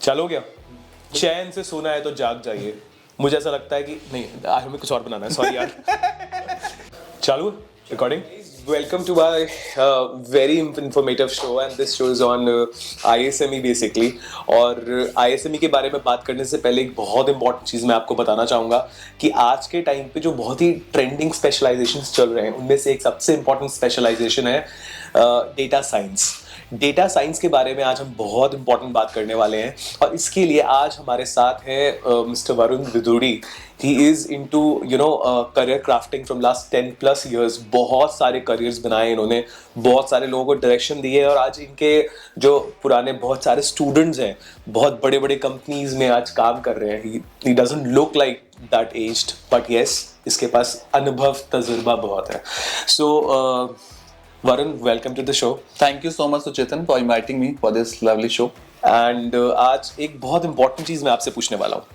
चलो गया, चैन से सोना है तो जाग जाइए। मुझे ऐसा लगता है कि नहीं, हमें कुछ और बनाना है, सॉरी यार। चालू recording. Welcome to my very informative show and this show is on ISME basically। और ISME के बारे में बात करने से पहले एक बहुत इंपॉर्टेंट चीज़ मैं आपको बताना चाहूँगा कि आज के टाइम पे जो बहुत ही ट्रेंडिंग स्पेशलाइजेशंस चल रहे हैं उनमें से एक सबसे इंपॉर्टेंट स्पेशलाइजेशन है डेटा साइंस। डेटा साइंस के बारे में आज हम बहुत इंपॉर्टेंट बात करने वाले हैं और इसके लिए आज हमारे साथ हैं mister Varun Viduri. He is into career crafting from last 10+ years। बहुत सारे करियर्स बनाए इन्होंने, बहुत सारे लोगों को डायरेक्शन दिए और आज इनके जो पुराने बहुत सारे स्टूडेंट्स हैं बहुत बड़े बड़े कंपनीज में आज काम कर रहे हैं। He doesn't look like that aged but yes, इसके पास अनुभव तजुर्बा बहुत है। सो Varun, welcome to the show. Thank you so much, Suchetan, for inviting me for this lovely show. And आज एक बहुत इंपॉर्टेंट चीज मैं आपसे पूछने वाला हूँ।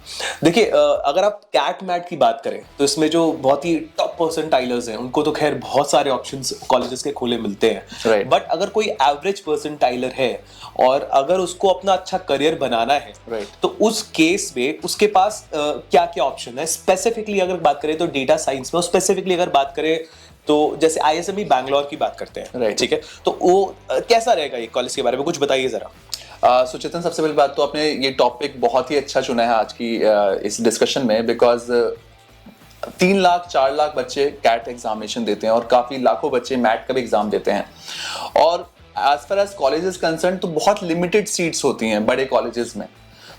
देखिए, अगर आप कैट मैट की बात करें तो इसमें जो बहुत ही टॉप परसेंटाइलर्स हैं उनको तो खैर बहुत सारे ऑप्शंस कॉलेजेस के खुले मिलते हैं, बट अगर कोई एवरेज परसेंटाइलर है और अगर उसको अपना अच्छा करियर बनाना है तो उस केस में उसके पास क्या क्या ऑप्शन है। स्पेसिफिकली अगर बात करें तो डेटा साइंस में, स्पेसिफिकली अगर बात करें तो जैसे ISME बैंगलोर की बात करते हैं, ठीक है, तो वो कैसा रहेगा ये कॉलेज के बारे में कुछ बताइए जरा। सुचेतन, सबसे पहली बात तो आपने ये टॉपिक बहुत ही अच्छा चुना है आज की इस डिस्कशन में, बिकॉज 3 लाख 4 लाख बच्चे कैट एग्जामिनेशन देते हैं और काफी लाखों बच्चे मैट का भी एग्जाम देते हैं। और as far as colleges concern तो बहुत लिमिटेड सीट्स होती हैं बड़े कॉलेजेस में,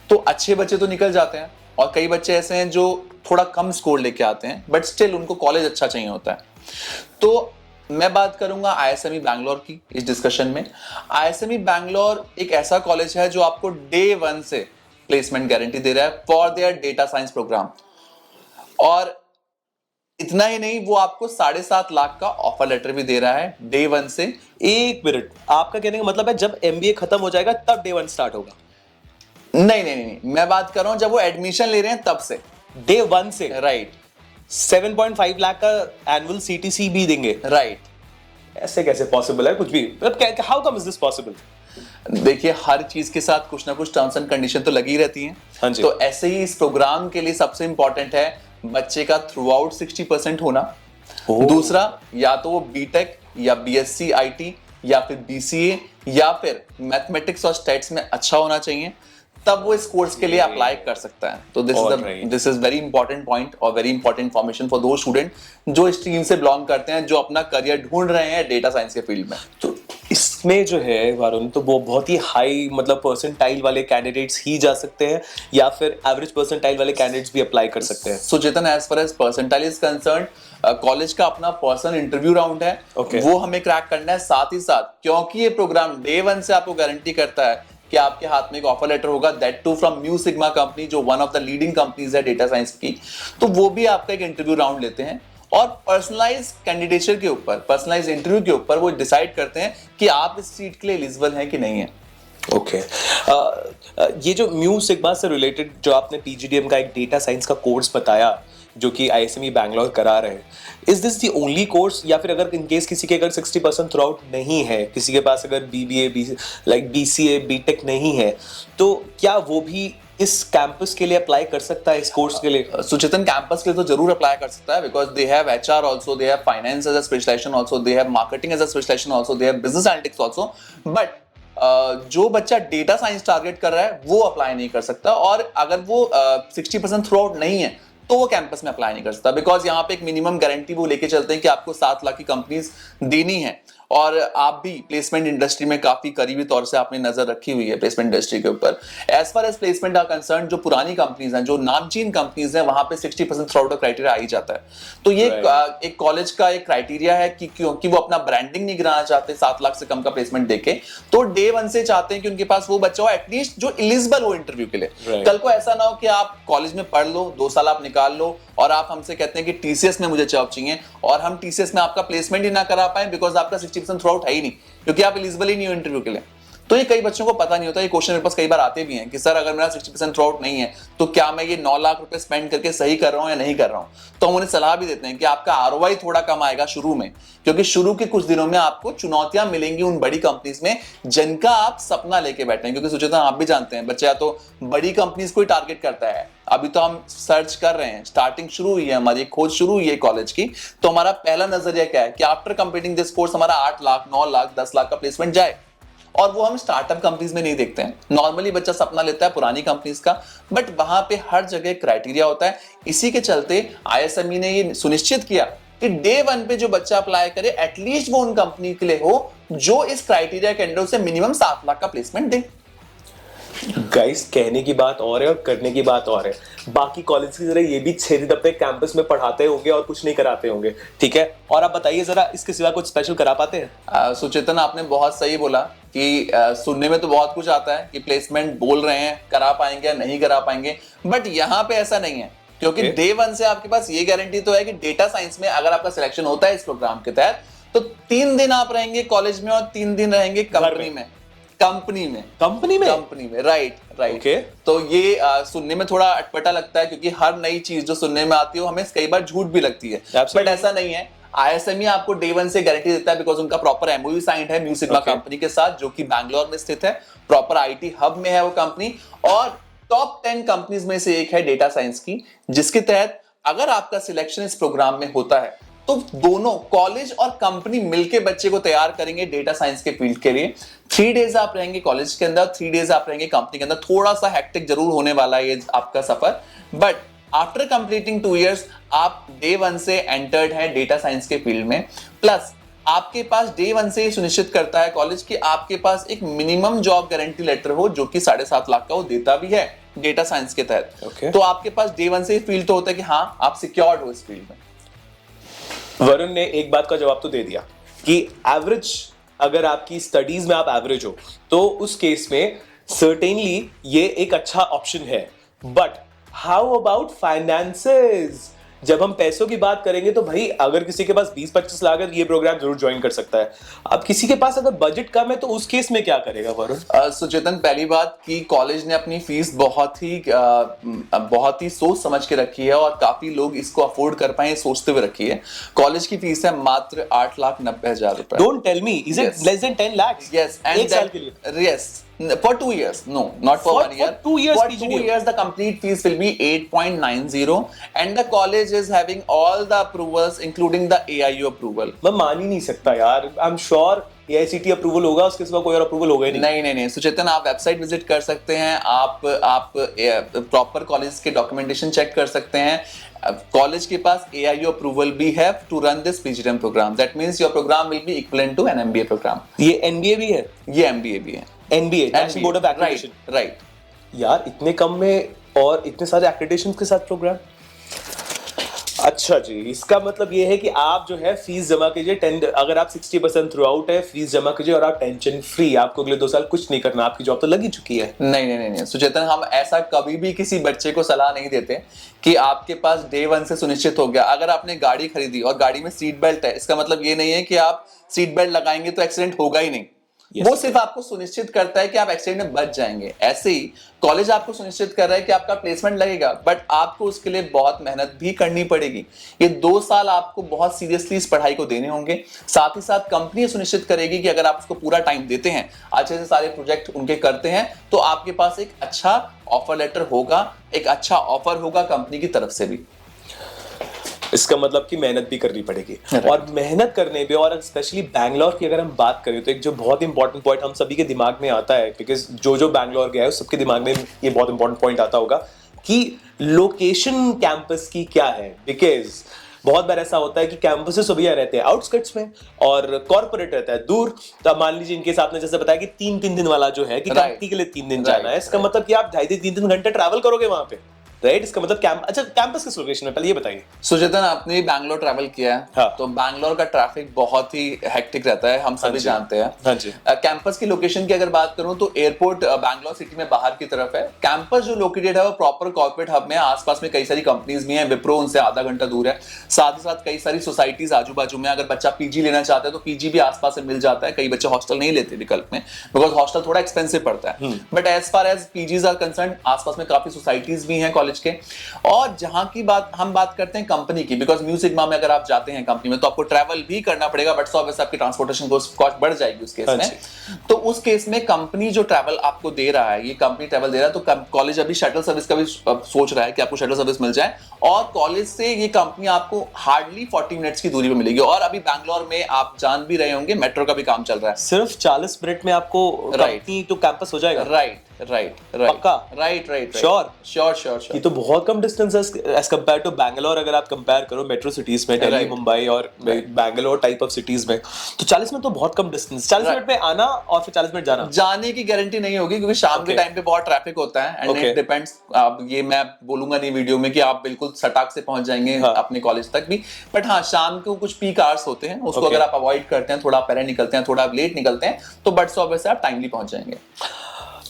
तो अच्छे बच्चे तो निकल जाते हैं और कई बच्चे ऐसे हैं जो थोड़ा कम स्कोर लेके आते हैं बट स्टिल उनको कॉलेज अच्छा चाहिए होता है। तो मैं बात करूंगा ISME बैंगलोर की इस डिस्कशन में। ISME बैंगलोर एक ऐसा कॉलेज है जो आपको डे 1 से प्लेसमेंट गारंटी दे रहा है for their data science program. और इतना ही नहीं, वो आपको 7.5 लाख का ऑफर लेटर भी दे रहा है डे 1 से। एक मिनट, आपका कहने का मतलब है जब MBA खत्म हो जाएगा तब डे 1 स्टार्ट होगा? नहीं, मैं बात कर रहा हूं जब वो एडमिशन ले रहे हैं तब से, डे 1 से। राइट। 7.5 लाख का एनुअल CTC भी देंगे? राइट। ऐसे कैसे पॉसिबल है कुछ भी? मतलब how come is this possible? देखिए, हर चीज के साथ कुछ ना कुछ टर्म्स एंड कंडीशन तो लगी रहती हैं। हाँ जी। तो ऐसे ही इस प्रोग्राम के लिए सबसे इंपॉर्टेंट है बच्चे का थ्रू आउट 60% होना। दूसरा, या तो वो बीटेक या BSc IT या फिर BCA या फिर मैथमेटिक्स और स्टैट्स में अच्छा होना चाहिए, तब वो इस कोर्स के लिए अप्लाई कर सकता है। तो this is very important point और वेरी इंपॉर्टेंट इन्फॉर्मेशन फॉर दो स्टूडेंट जो इस टीम से बिलोंग करते हैं, जो अपना करियर ढूंढ रहे हैं डेटा साइंस के फील्ड में। तो इसमें जो है वरुण, तो वो बहुत ही हाई मतलब परसेंटाइल वाले कैंडिडेट्स ही जा सकते हैं या फिर एवरेज परसेंटाइल वाले कैंडिडेट्स भी अप्लाई कर सकते हैं? So Chetan, as far as percentile is concerned, college का अपना पर्सनल इंटरव्यू राउंड है, वो हमें क्रैक करना है। साथ ही साथ क्योंकि ये प्रोग्राम डे 1 से आपको गारंटी करता है कि आपके हाथ में एक ऑफर लेटर होगा, that too from Mu Sigma company, जो one of the leading companies है डेटा साइंस की, तो वो भी आपका एक इंटरव्यू राउंड लेते हैं और पर्सनलाइज कैंडिडेचर के ऊपर, पर्सनलाइज इंटरव्यू के ऊपर वो डिसाइड करते हैं कि आप इस सीट के लिए एलिजिबल हैं कि नहीं है। ओके। ये जो म्यू सिग्मा से रिलेटेड जो आपने PGDM का एक डेटा साइंस का कोर्स बताया जो कि ISME बैंगलोर करा रहे हैं, is this the only course या फिर अगर इन केस किसी के अगर 60% थ्रू आउट नहीं है, किसी के पास अगर BBA लाइक BCA BTech नहीं है, तो क्या वो भी इस कैंपस के लिए अप्लाई कर सकता है, इस कोर्स के लिए? सुचेतन, कैंपस के लिए तो जरूर अप्लाई कर सकता है, because they have HR also, they have finance as a specialization also, they have marketing as a specialization also, they have business analytics also. But जो बच्चा डेटा साइंस टारगेट कर रहा है वो अप्लाई नहीं कर सकता, और अगर वो 60% थ्रू आउट नहीं है तो वो कैंपस में अप्लाई नहीं कर सकता, बिकॉज यहाँ पे एक मिनिमम गारंटी वो लेके चलते हैं कि आपको 7 लाख की कंपनीज देनी है। और आप भी प्लेसमेंट इंडस्ट्री में काफी करीबी तौर से आपने नजर रखी हुई है प्लेसमेंट इंडस्ट्री के ऊपर। As far as placement are concern, जो पुरानी कंपनीज हैं, जो नामचीन कंपनीज हैं, वहां पे 60% थ्रू आउट का क्राइटेरिया आ ही जाता है। तो ये एक कॉलेज का एक क्राइटेरिया है कि क्योंकि वो अपना ब्रांडिंग नहीं गिराना चाहते 7 लाख से कम का प्लेसमेंट देके, तो डे 1 से चाहते हैं कि उनके पास वो बच्चा हो एटलीस्ट जो एलिजिबल हो इंटरव्यू के लिए। कल को ऐसा ना हो कि आप कॉलेज में पढ़ लो, 2 साल आप निकाल लो और आप हमसे कहते हैं कि TCS में मुझे जॉब चाहिए, और हम TCS में आपका प्लेसमेंट ही ना करा पाए बिकॉज आपका 60% थ्रू आउट है ही नहीं, क्योंकि आप एलिजिबल ही नहीं हो इंटरव्यू के लिए। तो ये कई बच्चों को पता नहीं होता। ये क्वेश्चन मेरे पास कई बार आते भी हैं कि सर अगर मेरा 60% थ्रू आउट नहीं है तो क्या मैं ये 9 लाख रुपए स्पेंड करके सही कर रहा हूं या नहीं कर रहा हूं। तो हम उन्हें सलाह भी देते हैं कि आपका आरओआई थोड़ा कम आएगा शुरू में, क्योंकि शुरू के कुछ दिनों में आपको चुनौतियां मिलेंगी उन बड़ी कंपनीज में जिनका आप सपना लेके बैठे हैं। क्योंकि सुचेतन आप भी जानते हैं बच्चा तो बड़ी कंपनीज को ही टारगेट करता है। अभी तो हम सर्च कर रहे हैं, स्टार्टिंग शुरू हुई है, हमारी खोज शुरू हुई है कॉलेज की। तो हमारा पहला नजरिया क्या है कि आफ्टर कंप्लीटिंग दिस कोर्स हमारा 8 लाख 9 लाख 10 लाख का प्लेसमेंट जाए। और वो हम स्टार्टअप कंपनीज में नहीं देखते हैं। नॉर्मली बच्चा सपना लेता है पुरानी कंपनीज का, बट वहां पे हर जगह क्राइटेरिया होता है। इसी के चलते आईएसएमई ने ये सुनिश्चित किया कि डे 1 पे जो बच्चा अप्लाई करे एटलीस्ट वो उन कंपनी के लिए हो जो इस क्राइटेरिया के अंडर से मिनिमम 7 लाख का प्लेसमेंट दे। गाइस, कहने की बात और है और करने की बात और है। बाकी कॉलेज की तरह ये भी 6 दिन अपने कैंपस में पढ़ाते होंगे और कुछ नहीं कराते होंगे, ठीक है। और आप बताइए जरा, इसके सिवा कुछ स्पेशल करा पाते हैं? सुचेतन आपने बहुत सही बोला कि सुनने में तो बहुत कुछ आता है कि प्लेसमेंट बोल रहे हैं, करा पाएंगे या नहीं करा पाएंगे, बट यहाँ पे ऐसा नहीं है। क्योंकि डे 1 से आपके पास ये गारंटी तो है कि डेटा साइंस में अगर आपका सिलेक्शन होता है इस प्रोग्राम के तहत तो 3 दिन आप रहेंगे कॉलेज में और 3 दिन रहेंगे कंपनी में। कंपनी में राइट। Okay. तो ये सुनने में थोड़ा अटपटा लगता है क्योंकि हर नई चीज जो सुनने में आती है वो हमें कई बार झूठ भी लगती है, बट ऐसा नहीं है। आईएसएमई आपको डे 1 से गारंटी देता है बिकॉज उनका प्रॉपर एमओयू साइंड है म्यू सिग्मा कंपनी के साथ जो कि बैंगलोर में स्थित है। प्रॉपर आईटी हब में है वो कंपनी और टॉप 10 कंपनीज में से एक है डेटा साइंस की, जिसके तहत अगर आपका सिलेक्शन इस प्रोग्राम में होता है तो दोनों कॉलेज और कंपनी मिलकर बच्चे को तैयार करेंगे डेटा साइंस के फील्ड के लिए। 3 डेज आप रहेंगे कॉलेज के अंदर, 3 डेज आप रहेंगे कंपनी के अंदर। थोड़ा सा हेक्टिक जरूर होने वाला है ये आपका सफर, बट आफ्टर कंप्लीटिंग 2 इयर्स आप डे 1 से एंटर्ड है डेटा साइंस के फील्ड में। प्लस आपके पास डे 1 से ही सुनिश्चित करता है कॉलेज कि आपके पास एक मिनिमम जॉब गारंटी लेटर हो जो कि 7.5 लाख का वो देता भी है डेटा साइंस के तहत। तो आपके पास डे 1 से ही फील तो होता है कि हाँ आप सिक्योर्ड हो इस फील्ड में। वरुण ने एक बात का जवाब तो दे दिया कि एवरेज, अगर आपकी स्टडीज में आप एवरेज हो तो उस केस में सर्टेनली ये एक अच्छा ऑप्शन है। But how about finances? जब हम पैसों की बात करेंगे तो भाई अगर किसी के पास 20-25 लाख है ये प्रोग्राम जरूर ज्वाइन कर सकता है। अब किसी के पास अगर बजट कम है तो उस केस में क्या करेगा वरुण? सुचेतन, पहली बात कि कॉलेज ने अपनी फीस बहुत ही सोच समझ के रखी है और काफी लोग इसको अफोर्ड कर पाए सोचते हुए रखी है। कॉलेज की फीस है मात्र 8,90,000 रुपए। Don't tell me, is it less than 10 lakhs? Yes, and एक साल के लिए? Yes. For 2 years, no, not for 1 year. For 2 years, for PGDM. 2 years, the complete fees will be 8.90, and the college is having all the approvals, including the AIU approval. मैं मान ही नहीं सकता यार। I am sure AICTE approval होगा, उसके सिवा कोई और अप्रूवल होगा ही नहीं। नहीं सुचेतन, आप वेबसाइट विजिट कर सकते हैं, आप प्रॉपर कॉलेज के डॉक्यूमेंटेशन चेक कर सकते हैं। कॉलेज के पास AIU अप्रूवल भी है to run this PGDM program. That means your program will be equivalent to an MBA program. ये NBA भी है? ये MBA भी है। NBA, National Board of Accreditation. Right. यार इतने कम में और इतने सारे एक्रेडिटेशन के साथ प्रोग्राम। अच्छा जी, इसका मतलब ये है कि आप जो है फीस जमा कीजिए, अगर आप 60% थ्रू आउट है फीस जमा कीजिए और आप टेंशन फ्री, आपको अगले 2 साल कुछ नहीं करना, आपकी जॉब तो लगी चुकी है। नहीं सुचेतन, हम ऐसा कभी भी किसी बच्चे को सलाह नहीं देते कि आपके पास डे 1 से सुनिश्चित हो गया। अगर आपने गाड़ी खरीदी और गाड़ी में सीट बेल्ट है, इसका मतलब ये नहीं है कि आप सीट बेल्ट लगाएंगे तो एक्सीडेंट होगा ही नहीं। वो सिर्फ आपको सुनिश्चित करता है कि आप एक्सीडेंट में बच जाएंगे। ऐसे ही कॉलेज आपको सुनिश्चित कर रहा है कि आपका प्लेसमेंट लगेगा, बट आपको उसके लिए बहुत मेहनत भी करनी पड़ेगी। ये 2 साल आपको बहुत सीरियसली इस पढ़ाई को देने होंगे। साथ ही साथ कंपनी सुनिश्चित करेगी कि अगर आप उसको पूरा टाइम देते हैं, अच्छे से सारे प्रोजेक्ट उनके करते हैं, तो आपके पास एक अच्छा ऑफर लेटर होगा, एक अच्छा ऑफर होगा कंपनी की तरफ से भी। इसका मतलब कि मेहनत भी करनी पड़ेगी। और मेहनत करने पे, और स्पेशली बैंगलोर की अगर हम बात करें तो एक जो बहुत इंपॉर्टेंट पॉइंट हम सभी के दिमाग में आता है, बिकॉज जो बैंगलोर गया है उस सबके दिमाग में ये बहुत इंपॉर्टेंट पॉइंट आता होगा कि लोकेशन कैंपस की क्या है। बिकॉज बहुत बार ऐसा होता है कि कैंपसेस अभी रहते हैं आउटस्कर्ट्स में और कॉर्पोरेट रहता है दूर। तो अब मान लीजिए इनके साथ ने जैसे बताया कि 3-3 दिन वाला जो है कि कंपनी के लिए 3 दिन जाना है, इसका मतलब कि आप 2.5-3 घंटे ट्रैवल करोगे वहां पे। राइट? इसका मतलब अच्छा कैंपस किस लोकेशन में, पहले ये बताइए। सुचेतन, आपने भी बैंगलोर ट्रैवल किया है। हाँ। तो बैंगलोर का ट्रैफिक बहुत ही हेक्टिक रहता है, हम सभी जानते हैं। हाँ जी। कैंपस की लोकेशन की अगर बात करूं तो एयरपोर्ट बैंगलोर सिटी में बाहर की तरफ है। कैंपस जो लोकेटेड है वो प्रॉपर कॉर्पोरेट हब में, आसपास में कई सारी कंपनीज भी हैं, विप्रो उनसे आधा घंटा दूर है। साथ ही साथ कई सारी सोसाइटीज आजू बाजू में, अगर बच्चा पीजी लेना चाहता है तो पीजी भी आसपास में मिल जाता है। कई बच्चे हॉस्टल नहीं लेते विकल्प में, बिकॉज हॉस्टल थोड़ा एक्सपेंसिव पड़ता है। But as far as PGs are concern, आसपास में काफी सोसाइटीज भी हैं कॉलेज के। और जहां की हम बात करते हैं कंपनी की, बिकॉज म्यू सिग्मा में अगर आप जाते हैं कंपनी में तो आपको ट्रैवल भी करना पड़ेगा, बट सो ऑब्वियसली आपकी ट्रांसपोर्टेशन कॉस्ट बढ़ जाएगी उस केस में। तो उस केस में कंपनी जो ट्रैवल आपको दे रहा है, ये कंपनी ट्रैवल दे रहा है, तो कॉलेज अभी शटल सर्विस का भी सोच रहा है कि आपको शटल सर्विस मिल जाए, और कॉलेज से ये कंपनी आपको हार्डली 40 मिनट्स की दूरी पे मिलेगी। और अभी बैंगलोर में आप जान भी रहे होंगे, मेट्रो का भी काम चल रहा है। सिर्फ 40 मिनट में आपको कंपनी टू कैंपस हो जाएगा? राइट। पक्का? राइट। श्योर। ये तो बहुत कम डिस्टेंस है एज कंपेयर टू बैंगलोर। अगर आप कंपेयर करो मेट्रो सिटीज में, दिल्ली, मुंबई और बैंगलोर टाइप ऑफ सिटीज में, तो 40 मिनट तो बहुत कम डिस्टेंस। 40 मिनट में आना और फिर 40 मिनट जाना। जाने की गारंटी नहीं होगी, क्योंकि शाम के टाइम पे बहुत ट्रैफिक होता है, एंड इट डिपेंड्स। अब ये मैं बोलूंगा नहीं वीडियो में कि आप बिल्कुल सटाक से पहुंच जाएंगे अपने कॉलेज तक भी, बट हाँ, शाम को कुछ पीक आवर्स होते हैं, उसको अगर आप अवॉइड करते हैं, थोड़ा पहले निकलते हैं, थोड़ा लेट निकलते हैं, तो बट सो ऑब्वियसली आप टाइमली पहुंच जाएंगे।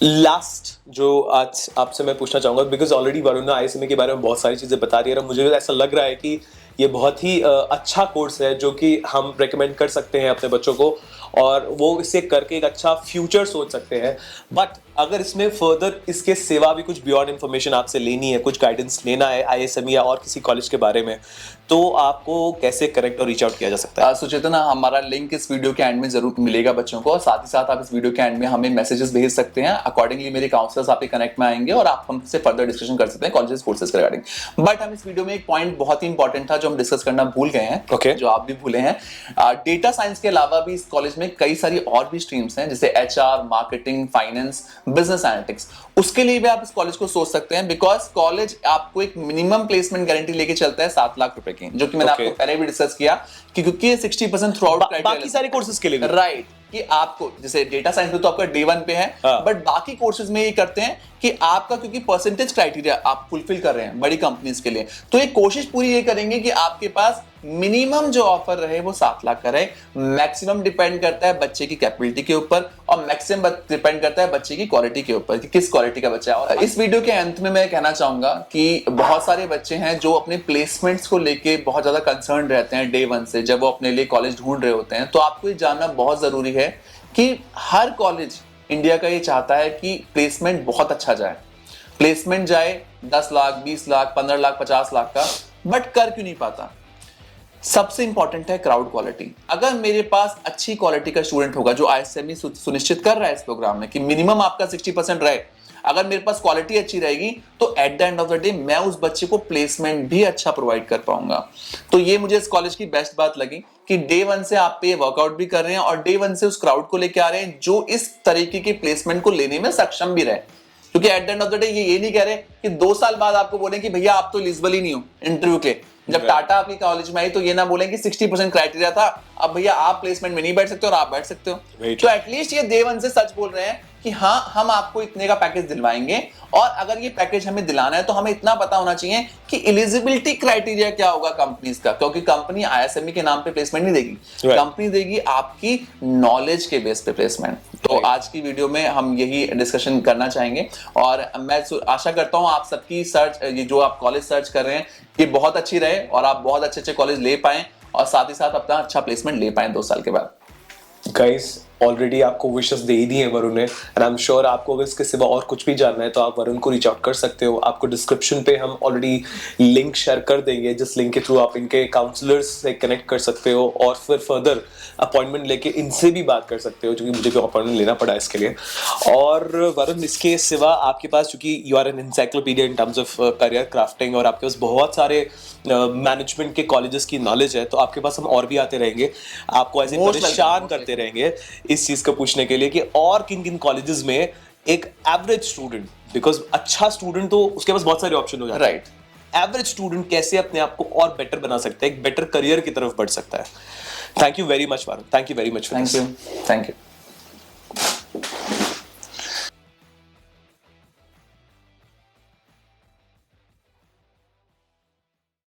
लास्ट जो आज आपसे मैं पूछना चाहूंगा, बिकॉज ऑलरेडी वरुण आईएसएमए के बारे में बहुत सारी चीजें बता रही है, मुझे ऐसा लग रहा है कि ये बहुत ही अच्छा कोर्स है जो कि हम रेकमेंड कर सकते हैं अपने बच्चों को, और वो इसे करके एक अच्छा फ्यूचर सोच सकते हैं। बट अगर इसमें फर्दर इसके सिवा भी कुछ बियॉन्ड इन्फॉर्मेशन आपसे लेनी है, कुछ गाइडेंस लेना है आईएसएमए या और किसी कॉलेज के बारे में, तो आपको कैसे कनेक्ट और रीच आउट किया जा सकता है? सुचेतना, हमारा लिंक इस वीडियो के एंड में जरूर मिलेगा बच्चों को, और साथ ही साथ आप इस वीडियो के एंड में हमें मैसेजेस भेज सकते हैं। अकॉर्डिंगली मेरे काउंसलर्स आपके कनेक्ट में आएंगे और आप हमसे फर्दर डिस्कशन कर सकते हैं कॉलेजेस कोर्सेज के रिगार्डिंग। बट हम इस वीडियो में एक पॉइंट बहुत ही इंपॉर्टेंट था जो हम डिस्कस करना भूल गए हैं, जो आप भी भूले हैं। डेटा साइंस के अलावा भी इस कॉलेज में कई सारी और भी स्ट्रीम्स हैं, जैसे HR, marketing, finance, business analytics. उसके लिए भी आप इस कॉलेज को सोच सकते हैं, बिकॉज कॉलेज आपको एक मिनिमम प्लेसमेंट गारंटी लेके चलता है 7 लाख रुपए की, जो कि मैंने आपको पहले भी डिस्कस किया कि क्योंकि ये 60% थ्रू आउट बाकी सारे कोर्सेज के लिए भी। राइट, कि आपको जैसे डेटा साइंस में तो आपका डे 1 पे है, बट बाकी कोर्सेज में ये करते हैं कि आपका, क्योंकि परसेंटेज क्राइटेरिया आप फुलफिल कर रहे हैं बड़ी कंपनीज के लिए, तो ये कोशिश पूरी ये करेंगे कि आपके पास मिनिमम जो ऑफर रहे वो 7 लाख का रहे। मैक्सिमम डिपेंड करता है बच्चे की कैपेबिलिटी के ऊपर, और मैक्सिमम डिपेंड करता है बच्चे की क्वालिटी के ऊपर कि किस क्वालिटी का बच्चा है। और इस वीडियो के अंत में मैं कहना चाहूंगा कि बहुत सारे बच्चे हैं जो अपने प्लेसमेंट्स को लेके बहुत ज्यादा कंसर्न रहते हैं डे 1 से, जब वो अपने लिए कॉलेज ढूंढ रहे होते हैं। तो आपको ये जानना बहुत जरूरी है कि हर कॉलेज इंडिया का ये चाहता है कि प्लेसमेंट बहुत अच्छा जाए, प्लेसमेंट जाए 10 लाख, 20 लाख, 15 लाख, 50 लाख का, बट कर क्यों नहीं पाता? सबसे इंपॉर्टेंट है क्राउड क्वालिटी। अगर मेरे पास अच्छी क्वालिटी का स्टूडेंट होगा, जो आईएसएमई सुनिश्चित कर रहा है इस प्रोग्राम में कि मिनिमम आपका 60% रहे, अगर मेरे पास क्वालिटी अच्छी रहेगी तो at the end of the day मैं उस बच्चे को प्लेसमेंट भी अच्छा प्रोवाइड कर पाऊंगा। तो ये मुझे इस कॉलेज की बेस्ट बात लगी कि डे 1 से आप पे वर्कआउट भी कर रहे हैं और डे 1 से उस क्राउड को लेके आ रहे हैं जो इस तरीके के प्लेसमेंट को लेने में सक्षम भी रहे। क्योंकि at the end of the day ये नहीं कह रहे कि 2 साल बाद आपको बोलें कि भैया आप तो एलिजिबल ही नहीं हो इंटरव्यू के। जब टाटा आपकी कॉलेज में आई तो ये ना बोलें कि 60% क्राइटेरिया था, अब भैया आप प्लेसमेंट में नहीं बैठ सकते और आप बैठ सकते हो। तो एटलीस्ट ये डे 1 से सच बोल रहे हैं कि हाँ, हम आपको इतने का पैकेज दिलवाएंगे, और अगर ये पैकेज हमें दिलाना है तो हमें इतना पता होना चाहिए कि एलिजिबिलिटी क्राइटेरिया क्या होगा कंपनीज का, क्योंकि कंपनी आईएसएमई के नाम पे प्लेसमेंट नहीं देगी, कंपनी देगी आपकी नॉलेज के बेस पे प्लेसमेंट। तो आज की वीडियो में हम यही डिस्कशन करना चाहेंगे, और मैं आशा करता हूं आप सबकी सर्च, ये जो आप कॉलेज सर्च कर रहे हैं, ये बहुत अच्छी रहे और आप बहुत अच्छे कॉलेज ले पाएं, और साथ ही साथ अपना अच्छा प्लेसमेंट ले पाएं 2 साल के बाद। गाइस, ऑलरेडी आपको विशेस दे ही दी है वरुण ने, एंड आई एम श्योर आपको अगर इसके सिवा और कुछ भी जानना है तो आप वरुण को रीच आउट कर सकते हो। आपको डिस्क्रिप्शन पे हम ऑलरेडी लिंक शेयर कर देंगे, जिस लिंक के थ्रू आप इनके काउंसलर्स से कनेक्ट कर सकते हो और फिर फर्दर अपॉइंटमेंट लेके इनसे भी बात कर सकते हो, जो कि मुझे भी अपॉइंटमेंट लेना पड़ा इसके लिए। और वरुण, इसके सिवा आपके पास, चूंकि you are an encyclopedia in terms of career crafting, और आपके पास बहुत सारे मैनेजमेंट के कॉलेजेस की नॉलेज है, तो आपके पास हम और भी आते रहेंगे, आपको ऐसे परेशान करते रहेंगे इस चीज को पूछने के लिए कि और किन किन कॉलेजेस में एक एवरेज स्टूडेंट, बिकॉज अच्छा स्टूडेंट तो उसके पास बहुत सारे ऑप्शन हो जाते हैं, राइट, एवरेज स्टूडेंट कैसे अपने आप को और बेटर बना सकता है, एक बेटर करियर की तरफ बढ़ सकता है। Thank you very much Varun, thank you very much. Thank you.